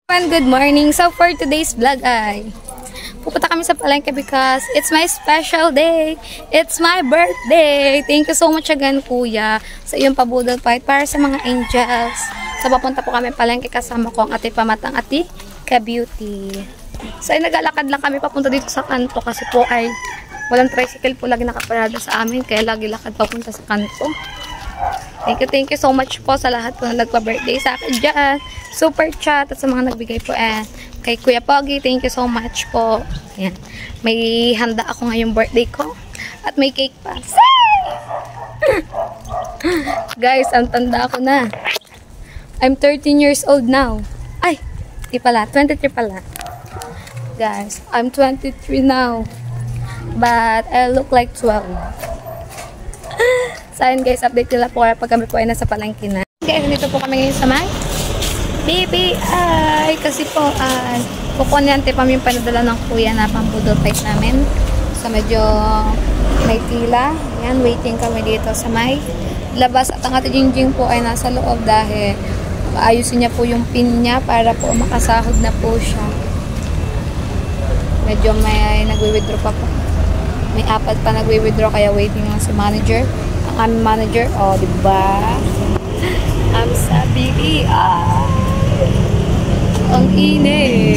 Good morning. So for today's vlog ay pupunta kami sa palengke because it's my special day. It's my birthday. Thank you so much again, kuya, sa iyong pabudol fight para sa mga angels. So papunta po kami palengke kasama ko ang ate Pamatang ati Ka-Beauty. So ay naglalakad lang kami papunta dito sa kanto kasi po ay walang tricycle po lagi nakaparada sa amin kaya lagi lakad papunta sa kanto. Thank you so much po sa lahat po na nagpa-birthday sa akin dyan. Super chat at sa mga nagbigay po kay Kuya Pogi, thank you so much po. Ayan. May handa ako ngayong birthday ko at may cake pa. Guys, ang tanda ako na. I'm 13 years old now. Ay, di pala, 23 pala. Guys, I'm 23 now. But I look like 12. So ayun guys, update nila po pag kami po ay nasa palengke na. Guys, dito po kami ngayon sa may BBI kasi po ay kukunyante pa yung panadala ng kuya na pambudol fight namin. So medyo may pila. Yan, waiting kami dito sa may labas at ang ate Jingjing po ay nasa loob dahil ayusin niya po yung pin niya para po makasahod na po siya. Medyo may nagwi-withdraw pa po. May apat pa nagwi-withdraw kaya waiting lang si manager. Ang manager, oh, diba? Ang sabi ang init.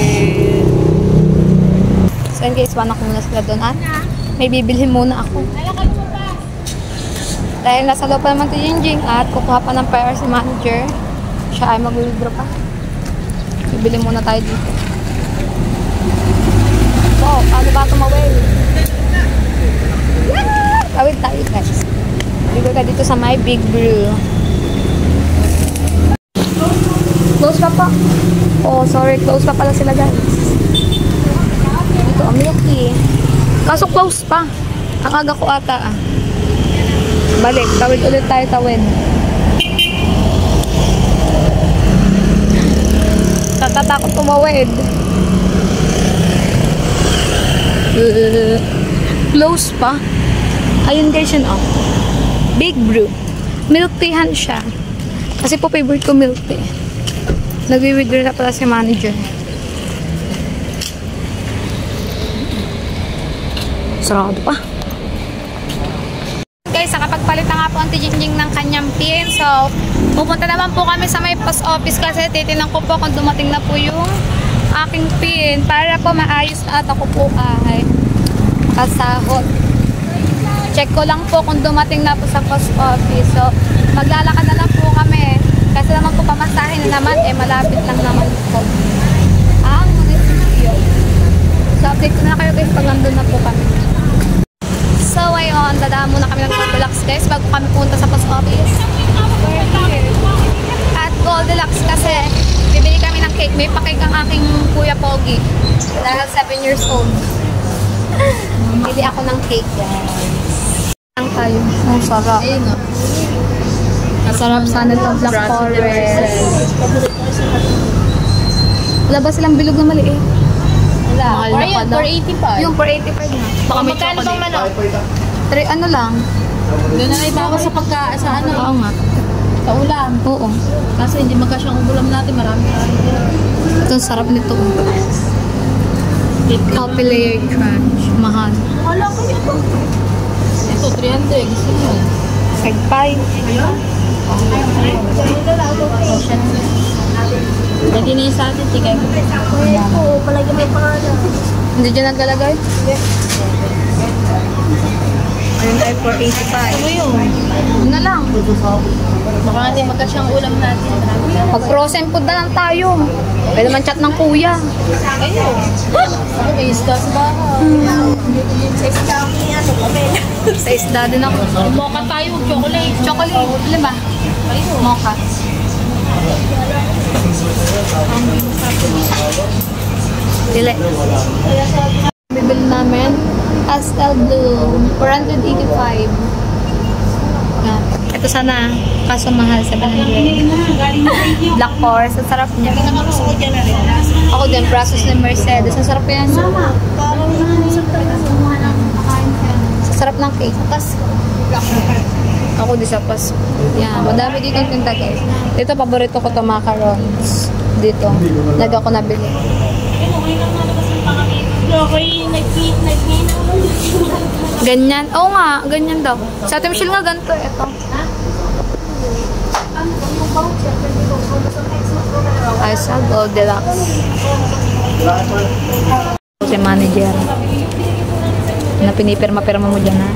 So yun guys, panak muna sila doon at may bibilhin muna ako. Dahil nasa loob pa naman si Jingjing at kukuha pa ng pera si manager. Siya ay mag-withdraw pa. Bibili muna tayo dito. So, paano ba tumawid? Tawid tayo guys. Dito ka dito sa my Big Brew. Close pa pa. Oh, sorry. Close pa pala sila guys. Dito, ang milky. Kaso close pa. Ang aga ko ata Balik. Tawid ulit tayo, tawid. Tatatakot tumawid. Close pa. Ayun guys yun Big Brew. Milk teahan siya. Kasi po favorite ko milk tea. Nagwi-withdraw na pala si manager. Sarado pa. Guys, nakapagpalit na nga po ang Jingjing ng kanyang pin. So, pupunta naman po kami sa may post office kasi titinan ko po kung dumating na po yung aking pin para po maayos na at ako po ay kasahod. Check ko lang po kung dumating na po sa post office. So, maglalakad na lang po kami. Kasi naman po pamasahin na naman, malapit lang naman po. Ang munisipyo. So, update ko na kayo guys pag nandun na po kami. So, ayun, dadaan muna kami ng Goldilocks guys bago kami punta sa post office. At Goldilocks kasi, bibili kami ng cake. May pa-cake ang aking Kuya Pogi. Dahil 7 years old. Bili ako ng cake guys. Tayo. Ang sarap. Masarap sana itong Black Forest. Wala ba silang bilog na maliit? Wala. Ayun, 485. Yung 485 na. Baka may chocolate. Ano lang? Doon na ibawa sa sa ano. Oo nga. Sa ulam. Oo. Kasi hindi magkasyang ulam natin. Marami. Ito ang sarap nito. Coffee layer crunch. Mahal. Wala ko ito. Ito, 300. Gusto mo. Egg-pie. Lagi na yung sa atin. Tigay mo. Ito, palagi may pangalan. Hindi dyan naglalagay? Hindi. Ayun ay 485. Ano yun? Yun na lang. Baka natin magkasyang ulam natin. Pag-frozen food na lang tayo. Pwede man chat ng kuya. Ayun. Ako may isda sa bahay. Sa isda ako niya. Sa isda din ako. Mocha tayo. Chocolate. Chocolate. Ano ba? Ayun. Mocha. Dili. Bibili namin pastel blue. 485. Yan. Ito sana. Kaso mahal. 700. Black Forest. Ang sarap niya. Ako din. Process ni Mercedes. Ang sarap yan. Sa sarap ng cake. Ako di sa Pasko. Yan. Madami dito ang tinta guys. Dito paborito ko to macarons. dito. Lagi ako nabili. Ganyan. Oo nga, ganyan daw. Sa Ate Michelle nga ganito. Ito. Aisa Gold Deluxe. Si manager. Na pinipirma-pirma mo dyan, ha?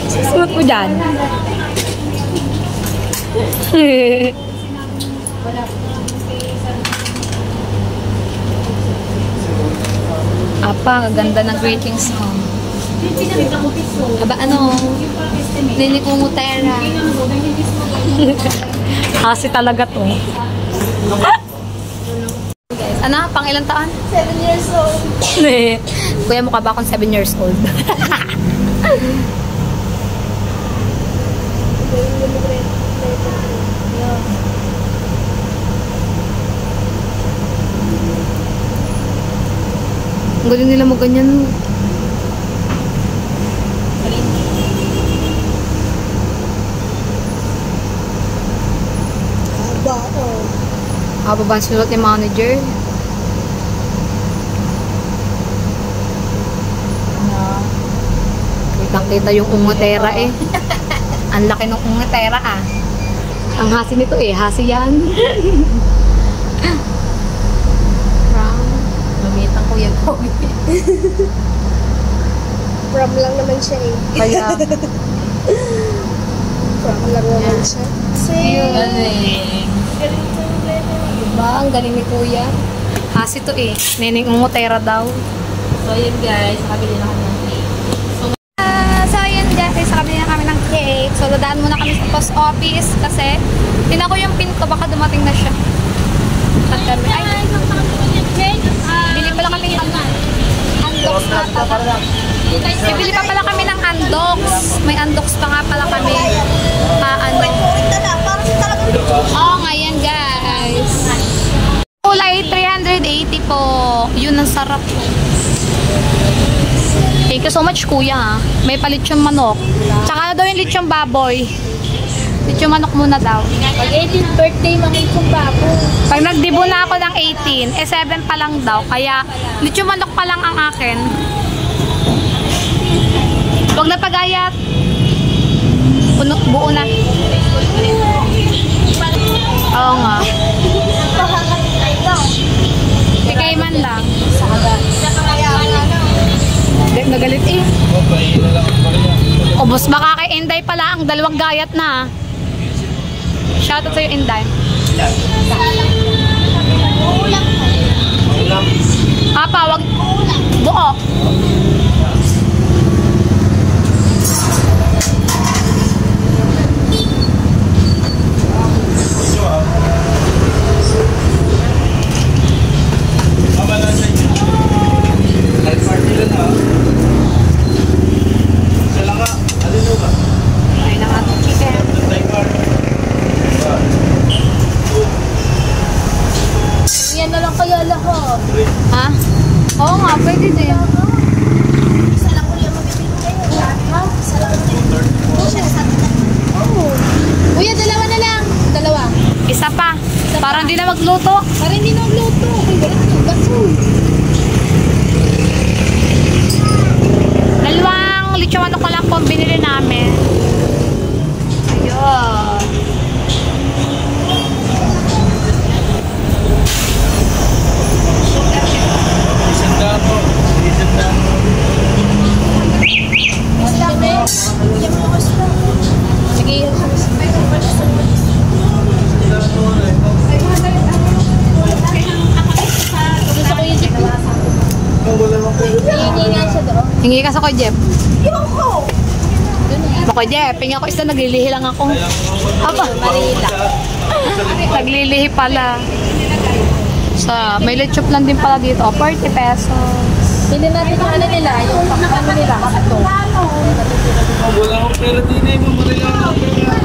Susunod mo dyan. Apa, ganda ng greetings song. Aba, ano? Nini Kumutera. Kasi talaga to. Guys, ano? Pang ilang taon? 7 years old. Kuya, mukha ba akong 7 years old? Ang galing nila mo ganyan. Haba ba ang sulat ni manager? Kitang-kita yung ungatera eh. Ang laki ng ungatera ah. Ang hasi nito eh. Hasi yan. Mamitang ko yan po. Prom lang naman siya eh. Kaya, Prom lang naman siya. diba? Ang galing ni kuya. Hasi to eh. Nening ungatera daw. So yun guys, nakabili na kami ng cake. So yun guys, kabili na kami ng cake. So dadaan muna kami sa post office kasi tinan ko yung pin ko, baka dumating na siya. At kami, ay, bili pala kami ng undox na pala. Bibili pa pala kami ng undox. May undox pa nga pala kami. Oo nga yan guys. Kulay 380 po. Yun ang sarap. Thank you so much kuya. May palit yung manok. Tsaka na daw yung lechong baboy. Lechong manok muna daw. Pag 18th birthday, makit yung babo. Pag nagdibo na ako ng 18, 7 pa lang daw. Kaya lechong manok pa lang ang akin. Huwag na pagayat. Buo na. Oo nga. Pikay man lang. Nagalit eh. O boss, baka kay Inday pala ang dalawang gayat na. Shoutout sa'yo Inday. Papa, wag buo. Ayun ang ating chicken. Yan na lang kaya lahat. Ha? Oo nga, pwede din. Isa lang ulit mabibigay. Ha? Isa lang ulit. Oo. Kuya, dalawa na lang. Dalawa. Isa pa. Para hindi na magluto. Para hindi na magluto. Ay, wala na. Gasol. Dalawang lechon manok ko lang po ang binili namin. Ayun. Sige. Gusto ko yung jeep. Hingi nga siya doon. Hingi ka sa ko, Jeff. Yung ko! Ako, Jeff. Hingi ako isa, naglilihi lang ako. Aba. Marila. Naglilihi pala. Sa, may lechop lang din pala dito. 40 pesos. Hindi natin yung ano nila, yung ano nila, kato. Wala akong pera din eh, mamarila ako pera.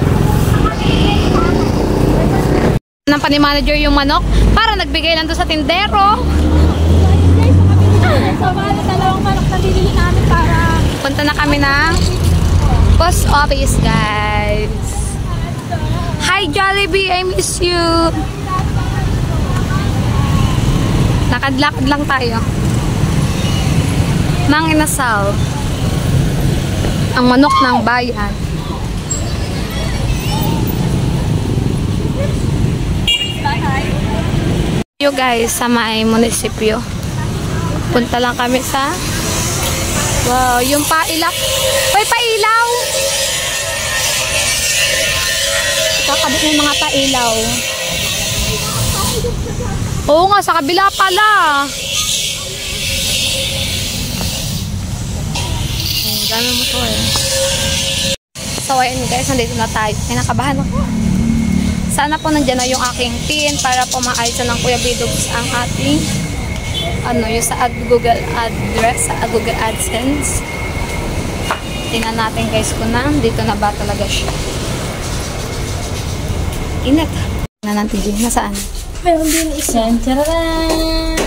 Ng pani-manager yung manok para nagbigay lang doon sa tindero. So, mga dalawang manok na bibili namin para Kung Punta na kami ng post office, guys. Hi, Jollibee! I miss you! Lakad-lakad lang tayo. Mang Inasal. Ang manok ng bayan. Yo guys, sa may munisipyo. Punta lang kami sa wow, yung pailaw. Uy, pailaw! Kakabit ng mga pailaw. Oo nga, sa kabila pala. Gano'n mo to eh. So, ayun guys, nandito na tayo. Ay, nakabahan ako. Sana po nandiyan na yung aking pin para po maayos ng Kuya Bidogs ang ating yung sa Google address, sa Google AdSense. Tingnan natin guys kung dito na ba talaga siya. Init. Tingnan natin din. Nasaan? Meron din isa. Tcharan!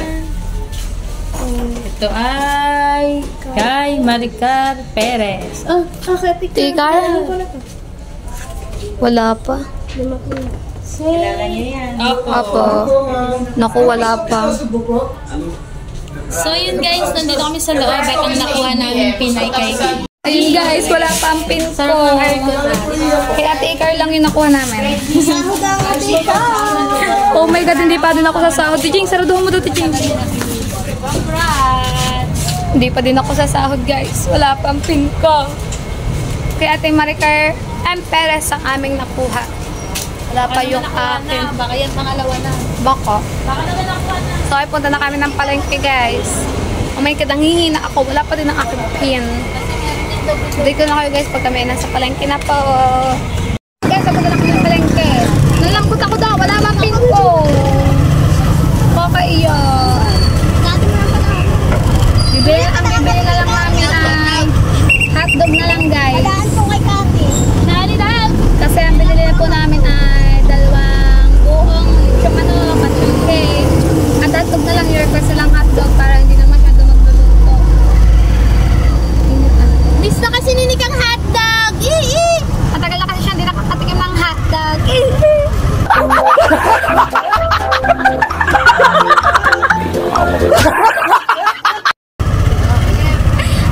Ito ay kay Maricar Perez. Oh, okay. Tikar? Wala pa. Kilala niyo yan. Apo. Naku, wala pa. So yun guys, nandito kami sa loob at ang nakuha namin pinay kay Ayun guys, wala pa ang pin ko. Kaya Ate Ikar lang yung nakuha namin. Oh my God, hindi pa din ako sasahod. Tijing, saraduhan mo doon, Tijing. Hindi pa din ako sasahod guys. Wala pa ang pin ko. Kaya Ate Maricar M. Perez ang aming nakuha. Wala pa yung akin. Baka yan pangalawa na. Baka. Baka naman ako na. So ay punta na kami ng palengke guys. Oh my God, nanghihina ako. Wala pa din ang aking pin. Hindi ko na kayo guys pag kami nasa palengke na po. Guys, punta na kami ng palengke. Nalambot ako daw. Wala pa ang pin ko. Okay yun. Ang bibili na lang namin ay hotdog na lang guys. Daan po kay Kati. Daan. Kasi ang binili na po namin ay 2 buong manok at yung cake. At hotdog na lang, i-request na lang hotdog para hindi na masyado magluluto. Miss na kasi ninikang hotdog. Matagal na kasi siya hindi nakakatikim ng hotdog.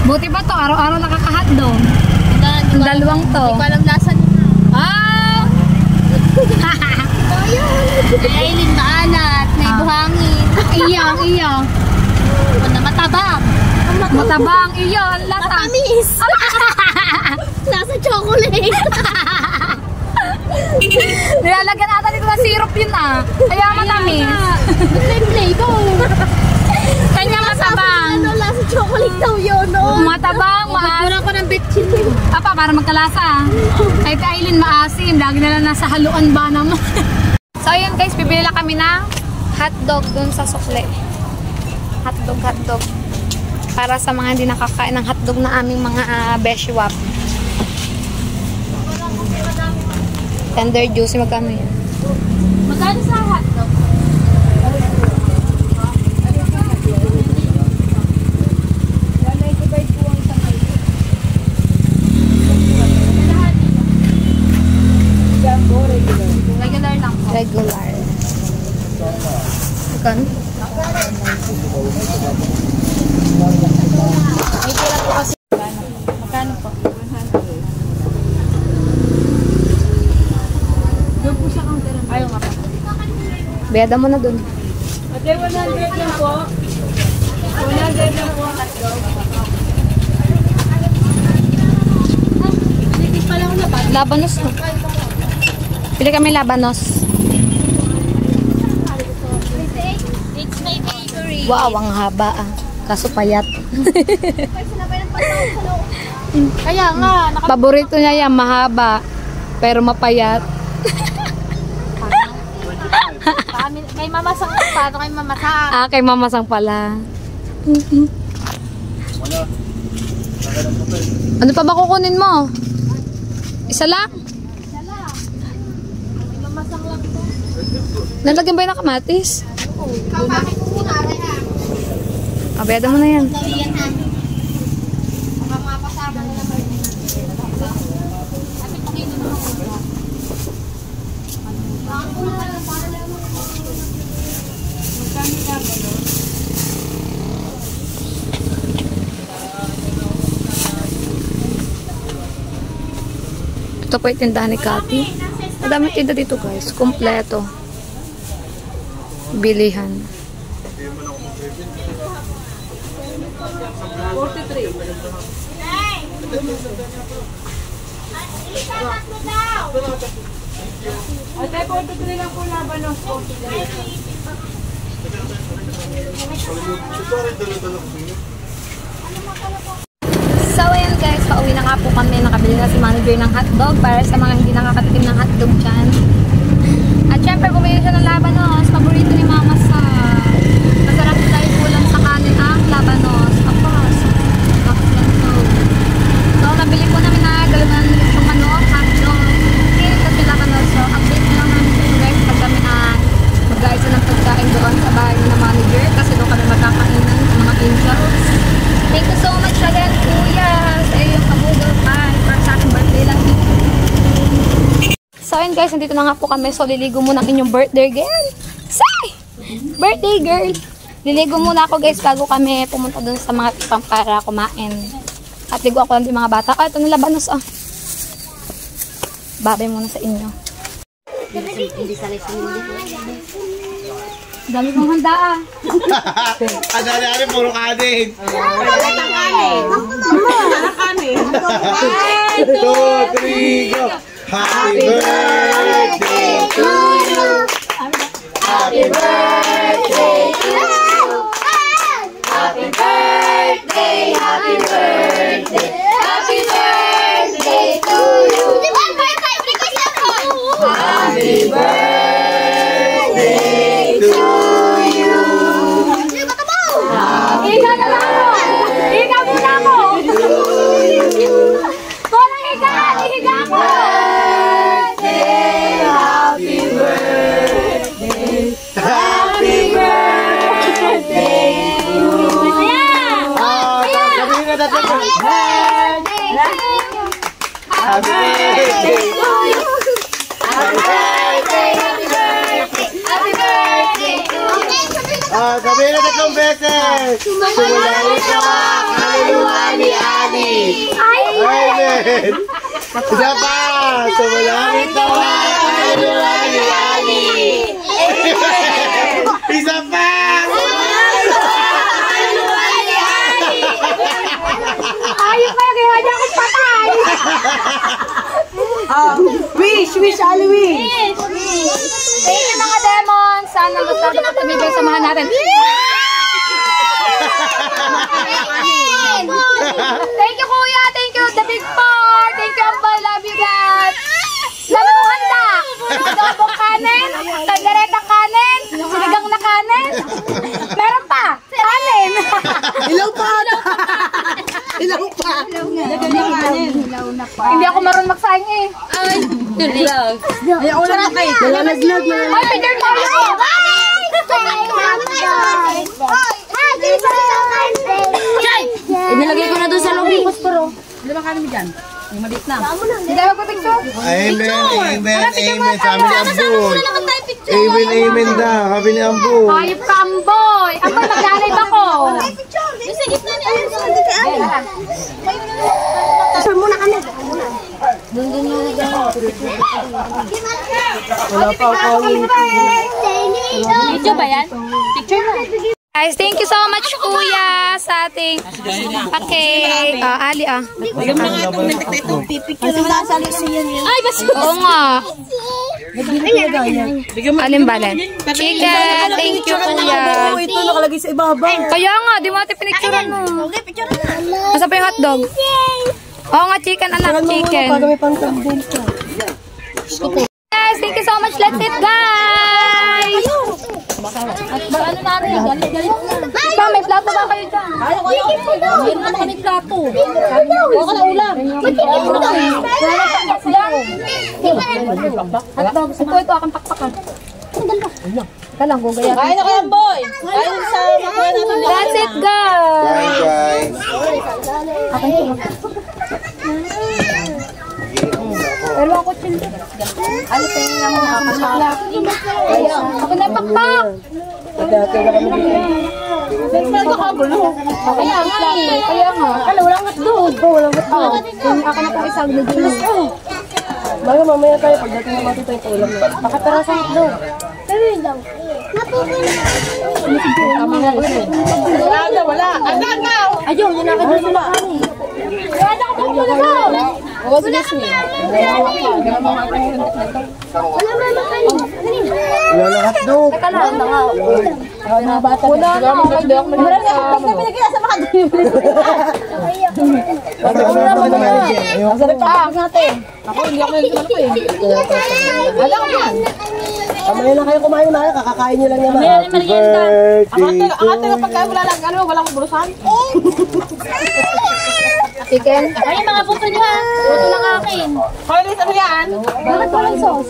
Buti ba to? Araw-araw nakaka-hotdog. Ang dalawang to. Hindi ko alam lasa niya. Ah! Aileen maalat. May buhangin. Iya. Ano, matabang. Matabang, iya. Lata. Matamis. Lasa chocolate. Nilalagyan natin dito na syrup yun ah. Kaya matamis. Flavor. Kanya matabang. Ano, lasa chocolate daw yun. Matabang, Pagpura ko ng bitchin. Apa, para magkalasa. Kahit Aileen maasim. Lagi na lang nasa haluan ba naman. So ayun guys, bibili lang kami ng hotdog dun sa sukle. Hotdog. Para sa mga hindi nakakain ng hotdog na aming mga beshiwap. Tender juicy, magkano yan? Magkano sa hotdog? Regular lang po. Regular. Magkano? May tira po kasi. Magkano po? Doon po siya counter. Ayaw nga po. Bayada mo na dun. Ate, 100 lang po. 100 lang po. Hindi pala ako naman. Labanos no? Pili kami labanos. It's my favorite. Wow, ang haba ah. Kaso payat. Kaya nga. Paborito niya yan, mahaba. Pero mapayat. Kay mamasang paano kay mamasang. Ah, kay mamasang pala. Ano pa ba kukunin mo? Isa lang? Mamasang lang to. Nalagyan ba yung kamatis? Bakit po kunari ha? Abeda mo na yan. Dawiyan ha. Baka mapasama Ito po yung tindahan ni Cathy. Madami tinda dito guys. Kompleto. Bilihan. 43. Ate, 43 lang po laban ng 43. So ayan guys, pauwi na nga po kami. Nakabili na si manager ng hotdog para sa mga hindi nakakatikim ng hotdog dyan. At syempre bumili siya ng labanos. Paborito ni mama sa masarap dahil kulang sa kanin ang labanos. Tapos, so nabili po namin na dalawang yung hotdog. Okay, kasi labanos. So update na lang namin po guys pag kami mag-aisa ng pagkain doon sa bahay ng manager. Kasi doon kami magkakainan ng mga angels. Thank you so much again, Kuya, sa iyong kabudol pan para sa aking birthday lang. So, ayun guys, nandito na nga po kami. So, liligo muna ang inyong birthday girl. Say! Birthday girl! Liligo muna ako guys bago kami pumunta dun sa mga tipang para kumain. At ligo ako lang din mga bata. Ah, ito na labanos ah. Babay muna sa inyo. Dami kong handa ah. Ang dali-dali, puro kanin. Kanin. 1, 2, 3, go! Happy birthday to you! Happy birthday to you! Happy birthday, happy birthday, happy birthday to you! Happy birthday to you! Higa na lang ako! Higa muna ako! Kung higa! Higa ako! Happy birthday! Happy birthday to you! Sabihin na natin po. Happy birthday to you! Happy birthday! Happy birthday! Happy birthday to you! Sabihin na tatlong beses! Sumulangit ka ba? Kaluluwa ni Ani! Amen! Isa pa! Sumulangit ka ba? Kaluluwa ni Ani! Isa pa! Kaluluwa ni Ani! Ayos kayo, kaya niya akong patay! Wish, Ali, wish. Thank you mga demon! Sana basta dapat tumibay samahan natin. Thank you kuya! Thank you the big four! Thank you Ambal! Love you guys! Love mo handa! Adobong kanin! Tandaretang kanin! Sinigang na kanin! Meron pa! Kanin! Ilaw pa. Ilaw pa. Hindi ako marunong magsaing eh. Ay, tulag. Ayaw ko lang kayo. Malalaglag. Ay, Peter Mario! Inilagay ko na doon sa loob yung posporo. Di ba kami dyan? Yung maliit na. Hindi tayo magpapicture. Amen, amen, amen. Sabi ni Amboy. Amen, amen daw. Sabi ni Amboy. Ayop ka, Amboy! Amboy, mag-live ako! Sa gitna ni Ano. Saan muna kami? Wala pa ako. Video ba yan? Picture na. Guys, thank you so much, Kuya, sa ating pakay. Ali, Bigyan mo na nga itong natik na itong pipicture. Ay, basta. Oo nga. Alin balen? Chicken, thank you, Kuya. Ito nakalagay sa ibaba. Kaya nga, di mo natin pinicturean mo. Masa pa yung hotdog? Oo nga, chicken, anak, chicken. May pang-tagdil ka. Guys, thank you so much. Let's eat, guys! At ba, ano na rin? Galit-galit na. Pa, may plato ba kayo dyan? Meron naman kami plato. Huwag ka na ulam. Hotdog, ito aking pakpakan. Ika lang, gugaya. Kain na kayang boy. Kain sa makuha natin. That's it, guys! Bye, guys. Pero ako chindi. Ano pa yung mga kakasakla? Ako na pakpak! Kaya nga eh. Kaya nga. Wala, walang hotdog. Walang hotdog. Yung ako na pang isang noodles. Mamaya tayo, pagdating naman tayo sa ulam na. Makatarasan ito. Pero yun daw. Wala. Ayaw, yun na ka sila. What's this mean? Wala na hotdog. Mamaya na kayo kumain na, kakakain nyo lang yan. Happy birthday to Pagkain wala lang, walang bulusan. Chicken. Ay, mga puto niyo ha. Puto lang akin. Hoy, ano yan? Bakit walang sauce?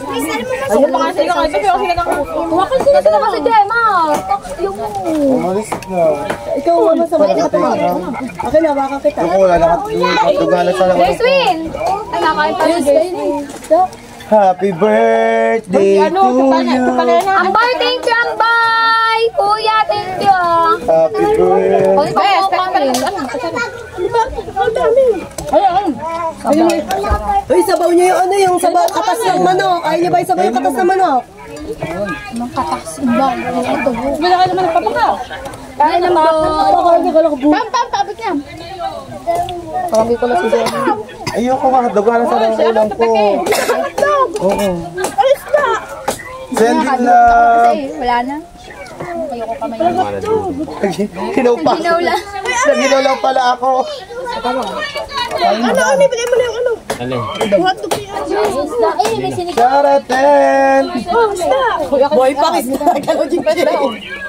Ayun pa kasi lang, sabi ako sila ng Kumakas sila kasi Gemma. Yung... umalis na. ikaw, wala sa mga kapatid. Okay na, baka kita. Ako wala na hotdog na sana. Grace Win! Ay, nakain pa si Grace Win. Happy birthday to you. Ambay, thank you, Ambay! Kuya, thank you. Happy birthday. O, ikaw po kami. Uy, sabaw niyo yung ano, yung sabaw katas ng manok. Ayaw niyo ba yung sabaw yung katas ng manok? Wala ka naman nagpapaka. Kain na mo. Pam, pabig na. Pagkabi ko lang si Gemma. Ayoko nga hotdog na sana ang ulam ko. Oo. Send it na. Wala na. Ginaw pa. Naginaw lang pala ako. Nibigay mo na yung ano. Charaten. Boy, pakis na. Gano'n din pa rin.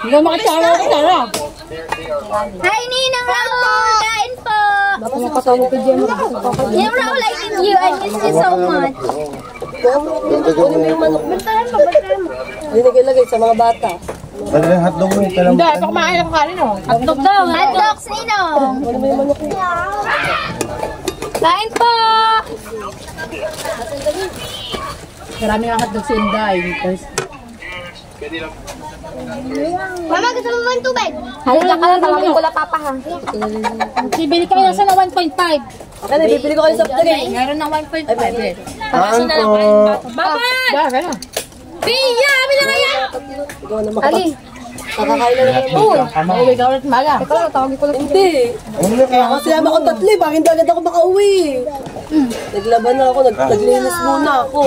Hindi makachara ka tara. Hi, Ninang Raul! Kain po! Nakakatawa ko dyan. Ninang Raul, I miss you. I miss you so much. Hindi nagilagay sa mga bata. Dali lang hotdog mo. Kailangan mo. Ito kumain ang kanin oh. Hotdog daw. Hotdogs, Ninong! Wala mo yung manok mo. Kain po! Marami ang hotdog sa Inday. Mama, gusto mo ba yung tubig? Halika ka lang, tawagin ko lang papa ha. Bibili kami ng sana 1.5. Okay na, bibili ko kayo sa drink. Meron ng 1.5. Kaan ko. Baba! Pia! Bili na kaya! Ikaw na Ali, makakain na naman. Oo. Ikaw ulit maga. ikaw lang, tawagin ko lang. Hindi. Kasi naman akong tatli, bakit hindi agad ako makauwi? Naglaban na ako, naglinis muna ako.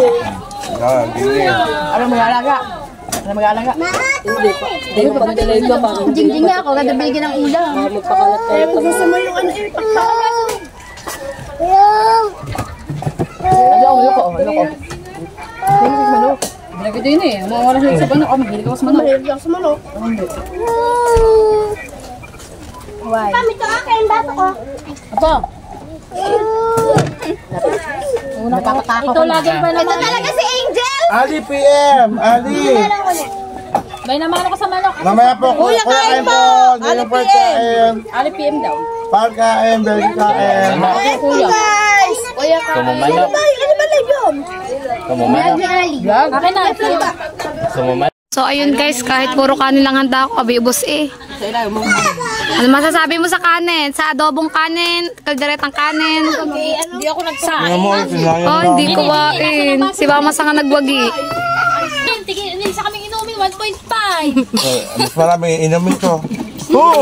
Bili. Hindi pa. Hindi pa pagdalay ko pa. Jingjing niya ako, kada bigyan ng ulam. Baka magpakalat tayo. Gusto mo yung ano eh, pakpakalat. Bilagay din eh. Mawala siya sa banok. Mahilig ako sa manok. Mahilig ako sa manok. Why? Kami ito akin, bato ko. Apo! Ito lagi ba naman? Ito talaga si Angel! Ali PM. Ali. May naman ako sa manok. Mamaya po. Kuya kain po. Ganyan po kain. Ali PM daw. Pagkain. Beli kain. Kuya. Kuya ka. Ano ba live yun? Vlog ni Ali. Akin na. So ayun guys, kahit puro kanin lang handa ako, kabiubos eh. Ano masasabi mo sa kanin? Sa adobong kanin, kalderetang kanin? Hindi ako nagsain. Oh, hindi ko wain. Si Mama sa nga nagwagi. Tigil, sa kaming inumin 1.5. Mas marami inumin ko. Oh!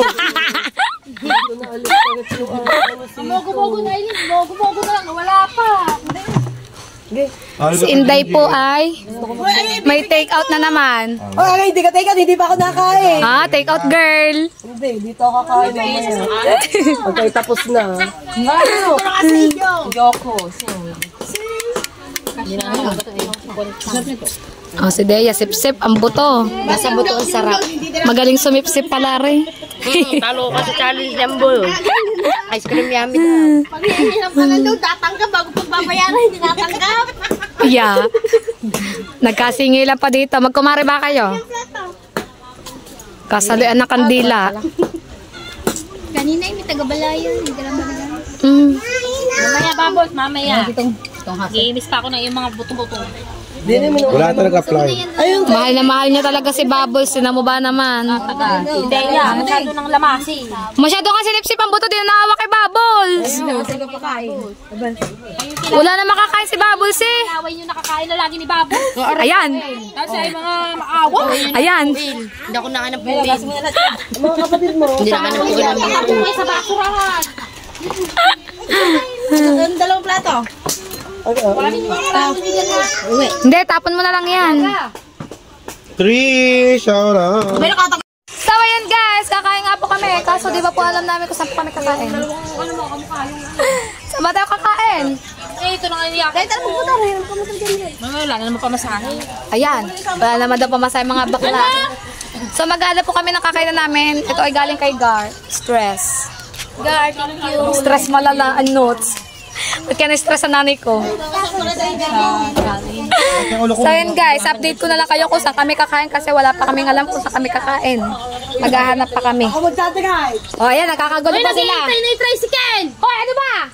Mogo-mogo na Eileen. Mogo-mogo na lang. Wala pa. Si Inday po ay may take out na naman. Oh, hindi ka take out, hindi pa ako nakain. Ah, take out girl. Hindi, dito ako kakain mamaya. Pagkay tapos na. Yoko. Oh, si Deya, sip-sip, ang buto. Basta buto ang sarap. Magaling sumip-sip pala rin. Talo ka sa challenge ng boy. Ice cream yummy daw. Pag hihirap ka lang daw, tatanggap bago pagbabayaran, hindi natanggap. Yeah. Nagkasingilan pa dito. Magkumari ba kayo? Kasaluan ng kandila. Kanina yung may taga-balayan. Hindi ka lang talaga. Mm. Mamaya, babos. Mamaya. Gimis pa ako ng yung mga buto-buto. Wala talaga apply. Mahal na mahal niya talaga si Bubbles. Sina mo ba naman? Hindi nga, masyado ng lamasi. Masyado kasi lipsip ang buto. Di na naawa kay Bubbles. Wala na makakain si Bubbles eh. Away nyo nakakain na lagi ni Babo. Ayan. Kasi ay mga maawa. Ayan. Hindi ako nakanap po eh. Mga kapatid mo. Hindi naman ako Ito mo sa basurahan. Ang dalawang plato. Hindi, tapon mo na lang yan. 3, shout out. So, ayan guys. Kakain nga po kami. Kaso di ba po alam namin kung saan po kami kakain? Saan ba tayo kakain? Ito na nga niya. Kahit ano pupunta rin. Wala na naman pamasahe. Ayan. Wala naman daw pamasay mga bakla. So, mag-aala po kami ng kakainan namin. Ito ay galing kay Gar. Stress. Gar, thank you. Stress malala ang notes. Ba't kaya na-stress sa nanay ko? So yun guys, update ko na lang kayo kung saan kami kakain kasi wala pa kaming alam kung saan kami kakain. Maghahanap pa kami. O ayan, nakakagulo pa sila. Ay, na tricycle! Hoy, ano ba?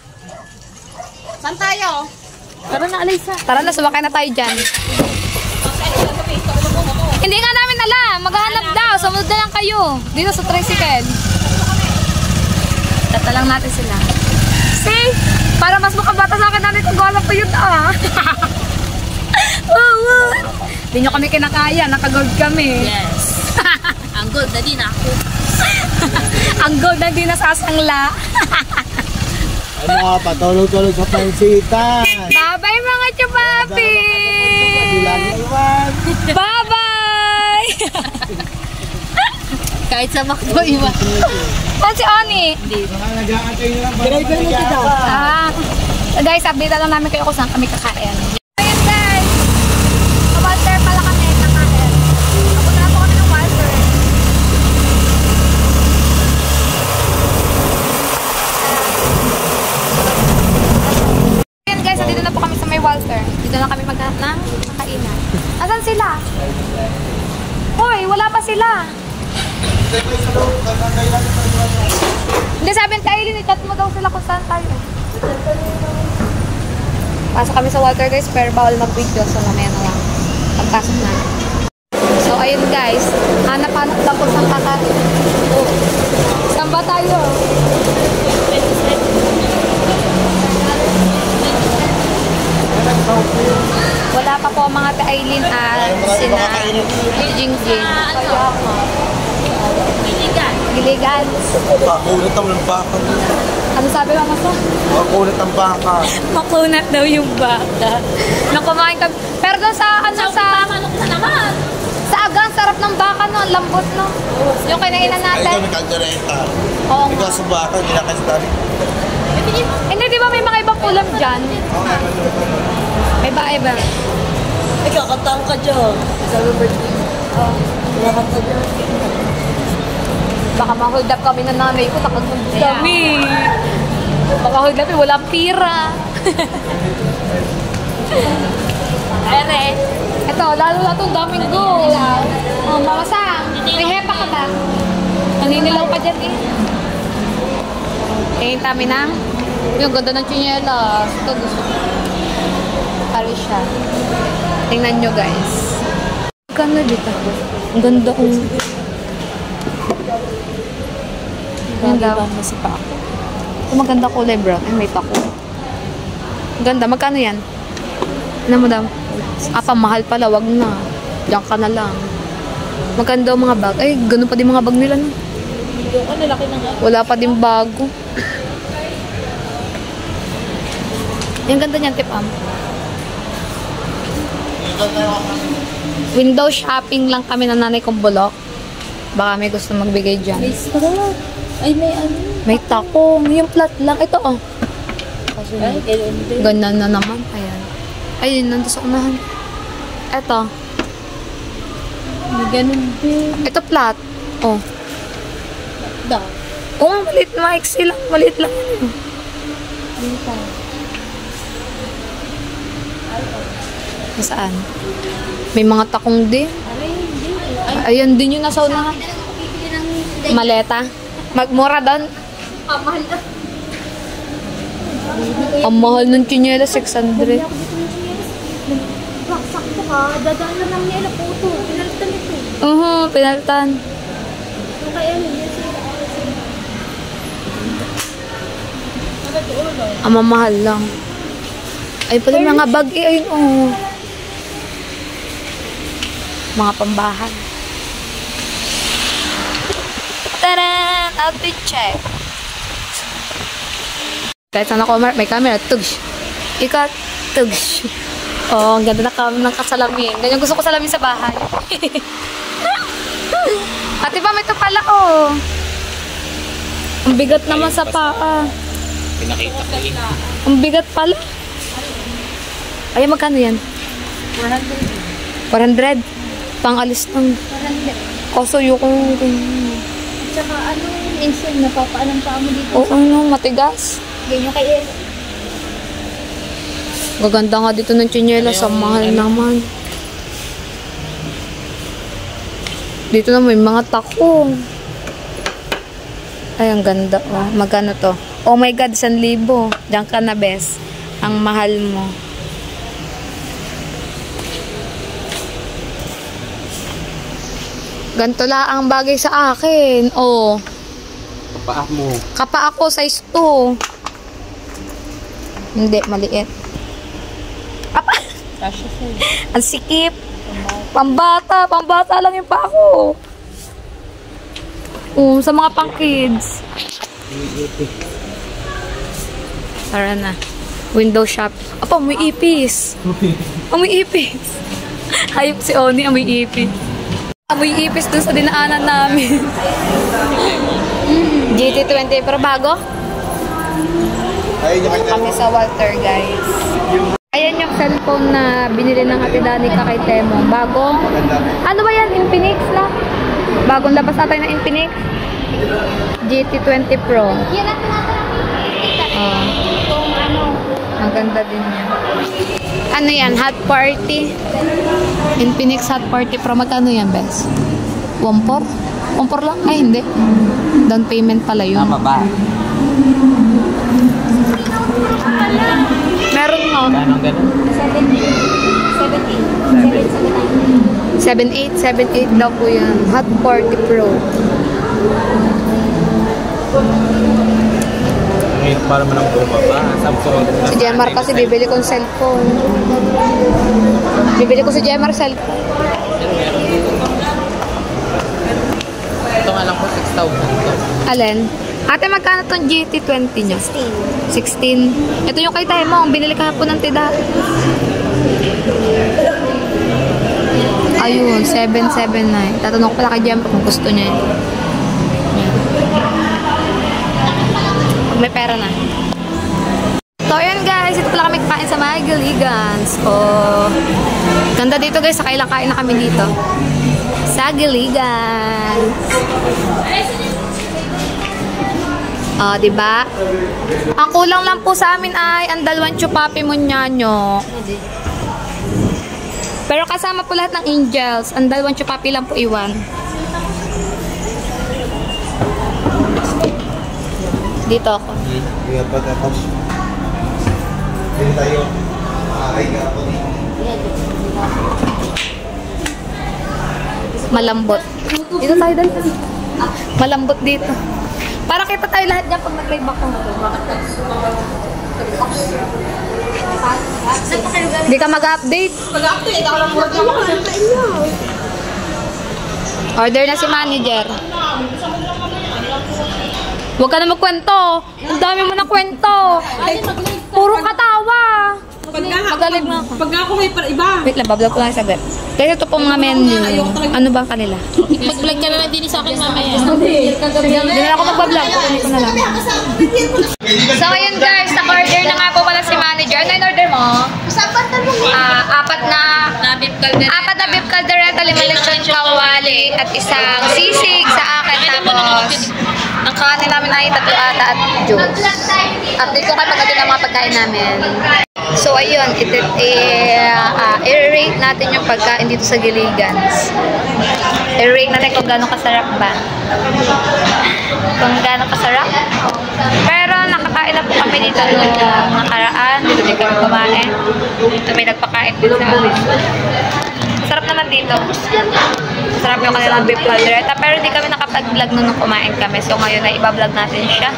Saan tayo? Tara na, Alaysa. Tara na, sumakay na tayo dyan. Hindi nga namin alam. Maghahanap daw. Sumunod na lang kayo. Dito sa tricycle. Tatalang natin sila. See? Para mas makabata sa akin namin kung gawala pa yun Hindi nyo kami kinakaya. Nakagold kami. Yes. Ang gold na din ako. Ang gold na din nasasangla. Ano, patulog-tulog sa pansitan. Bye-bye mga chupapi! Bye-bye! Kahit sa McDo, iwan. Saan si Oni? Nag-aantay nyo lang. So guys, update lang namin kayo kung saan kami kakain. Ayan guys! Sa Walter pala kami kakain. Napunta po kami ng Walter. Ayan guys, dito na po kami sa may Walter. Dito na kami maghanap ng kakainan. Asan sila? Hoy, wala pa sila. Hindi, sabi ng Kailin, i-chat mo daw sila kung saan tayo. Pasok kami sa Walter guys, pero bawal mag-video, so mamaya na lang. Pagpasok na. So ayun guys, hanap-hanap lang kung saan kakain. Oh. Saan ba tayo? Wala pa po mga Kailin at sina Jingjing. Giligan. Makunat ang baka. Ano sabi mo sa? Makunat ang baka. Makunat daw yung baka. Nung kumain kami. Pero doon sa, ano sa... Sa agang, sarap ng baka no, ang lambot no. Yung kinainan natin. Ay, ito may kaldereta. Oo nga. Ikaw sa baka, hindi na kasi tayo. Hindi, di ba may mga ibang ulam dyan? May iba. Ikaw, katang ka dyan. Sabi birthday. Oo. Nakanta dyan. Baka ma-hold up kami ng nanay ko, nakag-hold kami. Baka hold up, walang pira. Ere. Ito, lalo na itong daming go. Oh, mamasang. May hepa ka ba? Naninilaw pa dyan eh. Tingin kami ng yung ganda ng chinelas. Ito gusto ko. Paris siya. Tingnan nyo guys. Ang ganda dito. Ang ganda kong... Ang ganda. Ito maganda kulay brown. Ay, may pako. Ang ganda. Magkano yan? Ano mo daw? Pamahal pala. Wag na. Diyan ka na lang. Maganda mga bag. Ay, ganun pa din mga bag nila. No? Wala pa din bago. Yung ganda niyan, Tipam. Window shopping lang kami ng nanay kong bulok. Baka may gusto magbigay dyan. Ay, may ano. May takong. Yung plat lang. Ito, oh. Ganyan na naman. Ayan. Ayun, nandun sa unahan. Ito. May ganun din. Ito plat. Oh. Da. Oo, maliit. Maiksi lang. Maliit lang. Dito. Saan? May mga takong din. Ayan din yung nasa unahan. Maleta. Magmura doon. Ang mahal ng chinelas, 600. Sakto ka, dadaan lang namin nila po ito. Pinalitan ito. Pinalitan. Yung kaya niya sila. Ang mamahal lang. Ay pala yung mga bag eh. Ayun mga pambahan. Taran! Outfit check. Kahit saan ako may camera, tugs. Ikat, tugs. Oh, ang ganda ng kasalamin. Ganyan gusto ko salamin sa bahay. Ate ba, may ito pala Ang bigat naman sa paa. Pinakita ko yun. Ang bigat pala. Ay, magkano yan? 400. 400? Pang-alis ng... 400. Kaso yung... Tsaka insel, napapaalam pa mo dito. Oo, matigas. Ganyan kay El. Gaganda nga dito ng tsinelas. Ang mahal naman. Dito na may mga takong. Ay, ang ganda. Magkano to? Oh my God, 1,000. Diyan ka na, bes. Ang mahal mo. Ganito lang ang bagay sa akin. Kapaa mo. Kapa ako, size 2. Hindi, maliit. Apa? Ang sikip. Pambata lang yung pa ako. Sa mga pang kids. Tara na. Window shop. Apa, may ipis. Amoy ipis. Hayop si Oni, amoy ipis. Amoy ipis dun sa dinaanan namin. GT20, pero bago? Kami sa Walter, guys. Ayan yung cellphone na binili ng Ate Danica kay Temo. Bagong? Ano ba yan? Infinix na? Bagong labas natin ng Infinix? GT20 Pro. Yan ang tinatanong. Kung ano. Ang ganda din yan. Ano yan? Hot Party? Infinix Hot Party Pro. Magkano yan, Bes? 1.4? 1.4 lang? Ay, hindi. Down payment pala yun. Tama ba? Meron mo. Anong ganun? 78 daw po yan. Hot Party Pro. Ngayon para mo nang bumaba. Samsung. Si Jemar kasi bibili kong cellphone. Bibili ko si Jemar cellphone. Ito nga lang po 6,000. Alin? Ate, magkano tong GT20 nyo? 16. Ito yung kay Temo. Ang binili kahapon ng tida. Ayun, 779. Tatanong ko pala kay Jemar kung gusto niya. May pera na. So, ayan guys. Ito pala kami kain sa mga Giligans. Ganda dito guys. Sakailang kain na kami dito. Sa Giligans. Diba? Ang kulang lang po sa amin ay ang 2 chupapi munyanyo. Pero kasama po lahat ng angels. Ang 2 chupapi lang po iwan. Dito ako. Ingat pa tapos. Dito tayo. Ay, ako dito. Malambot. Dito tayo dali. Malambot dito. Para kita tayo lahat dyan pag nag-live ako. Hindi ka mag-update. Mag-update ako lang muna. Order na si manager. Huwag ka na magkwento. Ang dami mo na kwento. Puro katawa. Magaling na ako. Pag ako may iba. Wait lang, bablog ko lang saglit. Kasi ito po mga menu. Ano ba kanila? Mag-vlog ka na lang din sa akin mamaya. Hindi na ako magbablog. Kunin ko na lang. So, ayun guys. Naka-order na nga po pala si manager. Ano yung order mo? Apat na beef caldereta, 5 lechon kawali, at isang sisig sa akin. Tapos, ang kanin namin ay 3 ata at juice. Update ko kayo pagdating ng mga pagkain namin. So, ayun. I-rate natin yung pagkain dito sa Giligans. I-rate natin kung gano'ng kasarap ba. Kung gano'ng kasarap. Pero, nakakain na po kami dito nung nakaraan. Dito din kami kumain. May nagpakain din sa amin. Sarap naman dito. Sarap yung kanilang beef caldereta. Pero hindi kami nakapag-vlog nung kumain kami. So ngayon ay iba-vlog natin siya.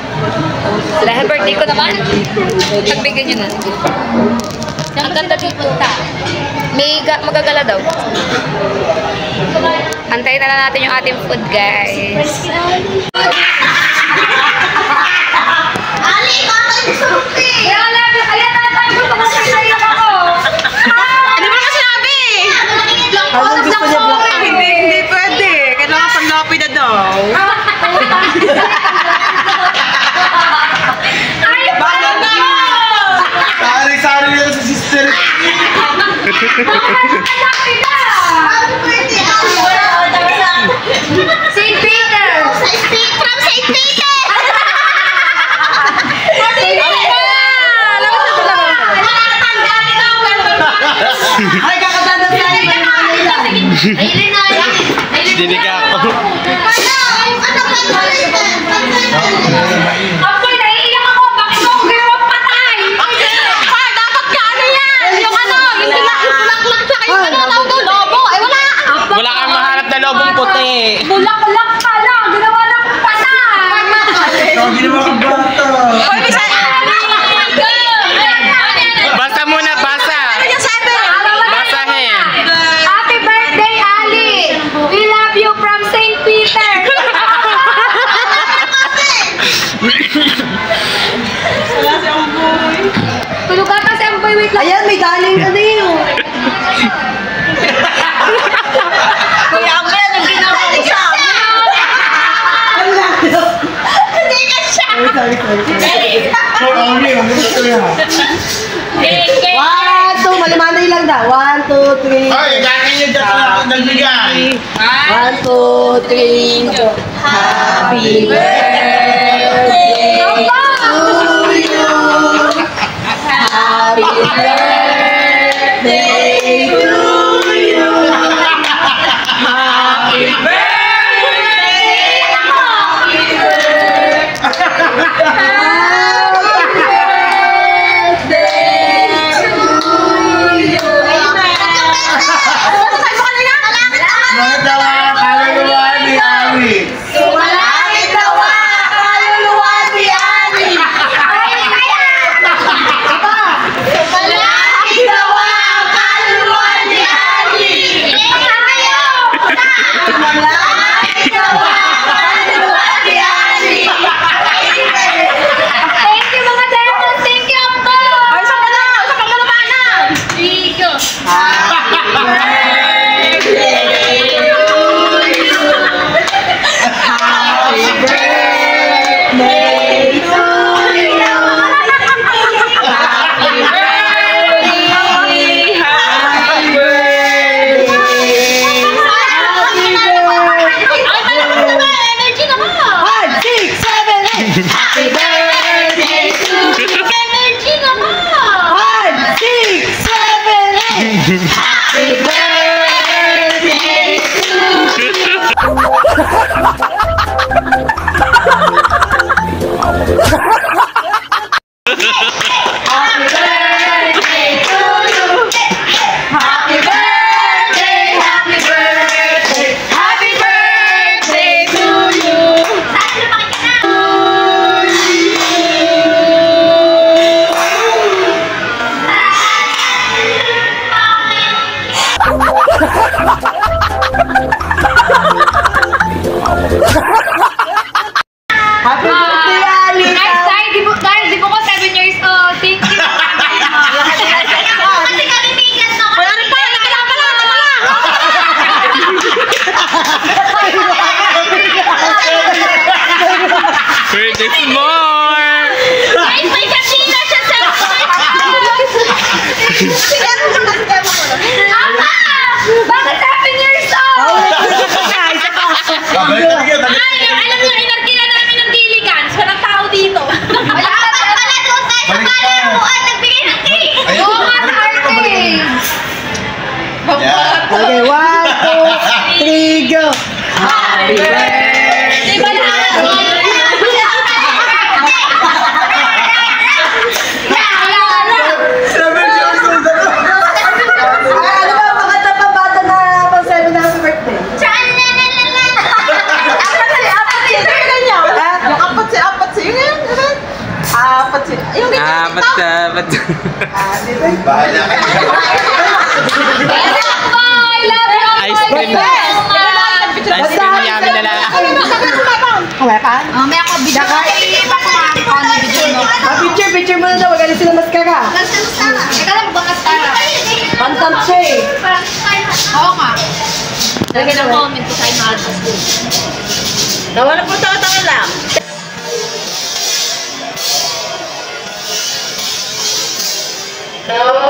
Dahil birthday ko naman, pagbigyan nyo na. Ang ganda dito. May magagala daw. Antayin na lang natin yung ating food, guys. Ano ba masabi? Anong gusto niya black? Hindi pwede. Kailangan panlapi na daw. Bago na! Sari-sari na sa sister. St. Peter! From St. Peter! Ay, kakatanda tayo. Ayun na yan. Dinig ako. Apoy, naiiyak ako! Bakit mo ako ginawang patay? Dapat ka ano yan? Yung ano, yung bulaklak tsaka yung ano, tawag doon, lobo. Ay, wala. Wala kang mahanap na lobong puti. Bulaklak pala! Ginawa lang patay! Sabi naman ang bata. Basa muna, basa. Basahin. Happy birthday, Ali! We love you from St. Peter! Tulog ka kasi ang boy, wait lang. Ayan, may daling ano yun. Kuya Abel, ang ginawa ko sa amin. Hindi ka siya. Sorry. Gusto niya. 1, 2, malimanay lang daw. 1, 2, 3. Ay, galing niya dyan na nagbigay. 1, 2, 3, go. Happy birthday to you. Happy birthday to you. Happy Mga dawa, kaluluwa ni Ami. Sumalangit dawa, kaluluwa ni Ani. Sumalangit dawa, kaluluwa ni Ani. Sumalangit dawa, kaluluwa ni Ani. Thank you, mga demon! Thank you, Ambo! Ay, isa pa na panan. Rico! Happy birthday to you. Happy birthday. Happy birthday. Energy na mo. 1, 6, 7, 8. Happy birthday to you. Energy na mo. 1, 6, 7, 8. Happy birthday to you. Happy birthday to you. Happy birthday, happy birthday, happy birthday to you. Happy birthday, Ali. Guys, di po ko 7 years old. Thank you. Kasi kami bigat na. Wala rin pa, nakala. There's more! Guys, may kasina siya sa Ama! Bakit 7 years old? Balik ka. Ay, alam nyo, inarkila namin ng diligans. Walang tao dito. Wala ka pala doon tayo sa Balik ka. palaruan. Nagbigay ng cake. Ayun, Oo nga, sa arcade. Yeah. Okay, 1, 2, 3, go! Happy birthday! Di ba na? Bahala ka. Ice cream. Ice cream yummy na lang. May ako video. Picture mo na daw. Wag sila maskara. Teka lang, bakas tara. Pantant siya eh. Oo nga. Lagyan ng comment ko sa'yo na. Nawala po tanga lang.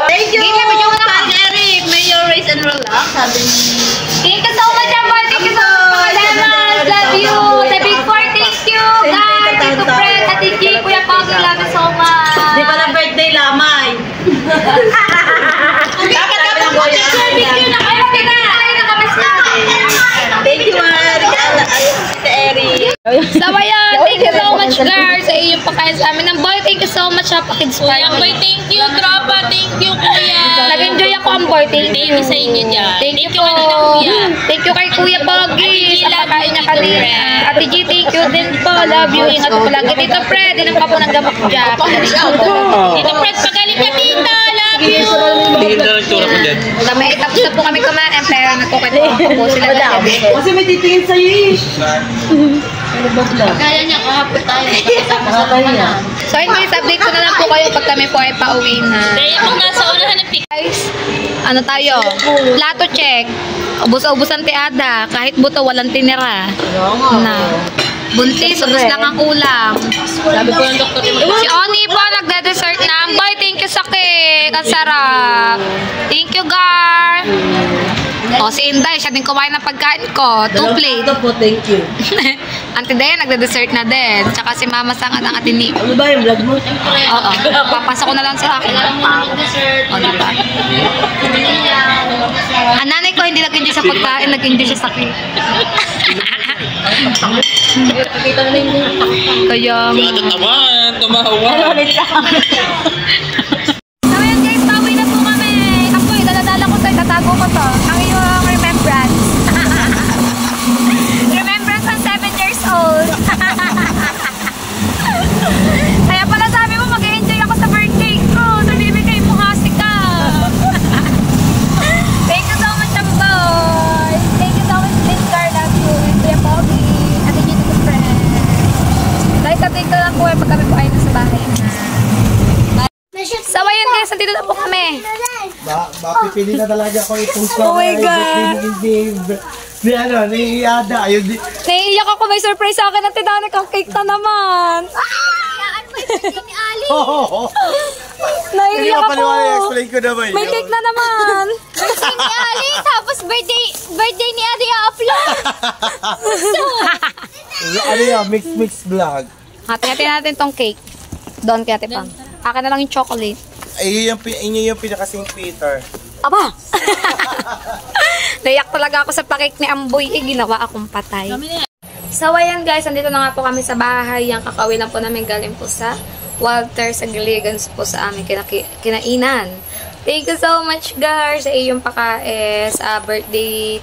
Thank you! Eric, may your race and relax. Sabi ni... Thank you so much, Amboy. Thank you so much, Lemons. Love you. The Big Four, thank you. Guys, Tito Fred, Ate G, Kuya Poggy, love you so much. Di pala birthday lamay. Dapat ka po picture na kayo. Thank you, Eric. So, ayan, thank you so much, girls. Sa inyong pakain sa amin ng boy. Thank you so much, Kids Kuya Party. Boy, thank you, tropa. Thank you, kuya. Nag-enjoy ako, Amboy. Thank Thank you. you sa inyo dyan. Thank you po. kanina, kuya. Thank you kay Kuya Poggy sa love pakain you, niya Tito kanina. Fred. Ate G, thank you din po. Love you. Ingat po lagi. Tito Fred, ilan pa po ng gamot dyan. Tito Fred, pagaling ka, tita. Love you. Tingin na lang tsura ko dyan. May tapos na po kami kumain, pero nagkukwento po sila na. Kasi may titingin sa'yo eh. Kaya niya, kahapon tayo. So, anyways, update ko na lang po kayo pag kami po ay pauwi na. Dahil kung nasa unahan ng pick. Guys, ano tayo? Plato check. Ubus-ubusan tiada. Kahit buto, walang tinira. Na. Buntis, ubus lang ang ulam. Sabi ko ng doktor yung Si Oni po, nagda-dessert na. Boy, thank you sa cake. Ang sarap. Thank you, Gar. O, si Inday, siya din kumain ng pagkain ko. 2 plate. Ito po, thank you. Auntie Daya, nagda-dessert na din. Tsaka si Mama Sang at ang Ate Ni. Ano ba yung vlog mo? Oo. Papasok ko na lang sa akin. O, diba? Ang nanay ko hindi nag-enjoy sa pagkain, nag-enjoy siya sa cake. Kaya, Ano naman? Tumawa. so yun guys, pauwi na po kami. Ako, daladala ko sa'yo, tatago ko to. Ang iyong remembrance. Remembrance ng 7 years old. Kaya pala sabi mo, mag-enjoy ako sa birthday ko. Sa bibigay mo kasi ka. Thank you so much, Amboy. Thank you so much, Linkar. Love you. And Kuya Bobby. Ate Gito to friend. Guys, update ko lang po pag kami po ay nasa bahay na. So, ayun guys, nandito na po kami. Mapipili na talaga ako itong sa Oh my God. ni Ada. Ayun di. Naiiyak ako, may surprise sa akin ng Titanic ang cake na naman. Ni Ali. Hindi Naiiyak ka paliwala, ako. explain ko naman. May cake na naman. Birthday ni Ali. Tapos birthday ni Ali upload. Ano yan, mix vlog. Hati-hati natin tong cake. Doon kaya Pang. Akin na lang yung chocolate. Ay, inyo yung pinakasing Peter. Aba! Naiyak talaga ako sa pakik ni Amboy. Ginawa akong patay. So, ayan guys. Andito na nga po kami sa bahay. Yung kakawin lang po namin galing po sa Walter sa Giligans po sa aming kinainan. Thank you so much guys sa iyong pakain sa birthday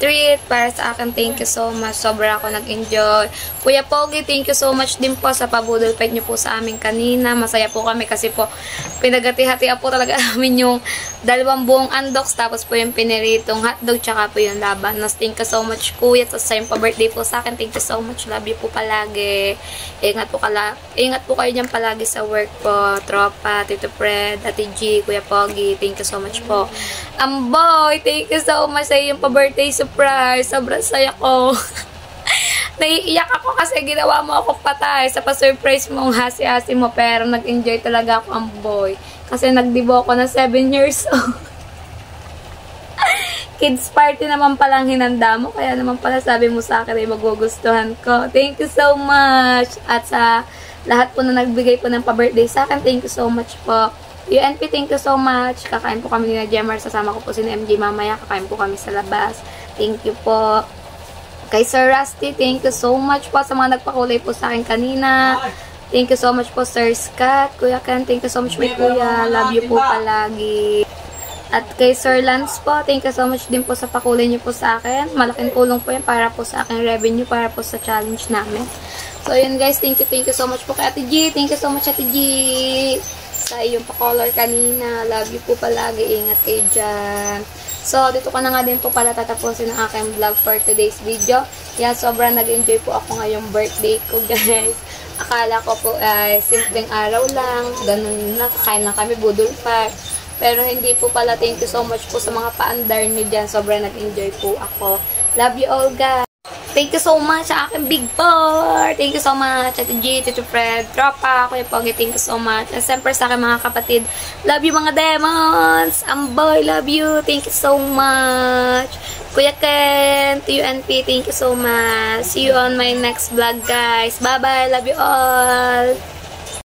treat para sa akin. Thank you so much. Sobra ako nag-enjoy. Kuya Pogi, thank you so much din po sa pabudol fight niyo po sa amin kanina. Masaya po kami kasi po pinagati-hatian po talaga namin yung 2 buong andoks tapos po yung piniritong hotdog tsaka po yung labanos. Thank you so much kuya. Tapos sa yung pa-birthday po sa akin. Thank you so much. Love you po palagi. Ingat po kayo dyan palagi sa work po. Tropa, Tito Fred, Ate G, Kuya Pogi. Thank you so much po. Amboy, thank you so much sa yung pa-birthday surprise. Sobrang saya ko. Naiiyak ako kasi ginawa mo ako patay sa pa-surprise mong hasi-hasi mo pero nag-enjoy talaga ako, Amboy. Kasi nagdibo ako na 7 years old. Kids party naman palang hinanda mo kaya naman pala sabi mo sa akin ay magugustuhan ko. Thank you so much. At sa lahat po na nagbigay po ng pa-birthday sa akin, thank you so much po. UNP, thank you so much. Kakain po kami ni Jemar. Sasama ko po si MJ mamaya. Kakain po kami sa labas. Thank you po. Kay Sir Rusty, thank you so much po sa mga nagpakulay po sa akin kanina. Thank you so much po, Sir Scott. Kuya Ken, thank you so much, my kuya. Love you po palagi. At kay Sir Lance po, thank you so much din po sa pakulay niyo po sa akin. Malaking tulong po yan para po sa aking revenue, para po sa challenge namin. So, yun guys, thank you so much po kay Ate G. Thank you so much, Ate G. sa iyong pa-color kanina. Love you po palagi. Ingat kayo dyan. So, dito ko na nga din po pala tatapusin ang aking vlog for today's video. Yan, sobrang nag-enjoy po ako ngayong birthday ko, guys. Akala ko po ay simpleng araw lang. Ganun na, kakain lang kami, budol pa. Pero hindi po pala. Thank you so much po sa mga paandar nyo dyan. Sobrang nag-enjoy po ako. Love you all, guys. Thank you so much sa aking big boy. Thank you so much. Tito G, Tito Fred, Tropa, Kuya Pogi, thank you so much. And siyempre sa aking mga kapatid, love you mga demons. Amboy, love you. Thank you so much. Kuya Ken, TUNP, thank you so much. See you on my next vlog, guys. Bye-bye. Love you all.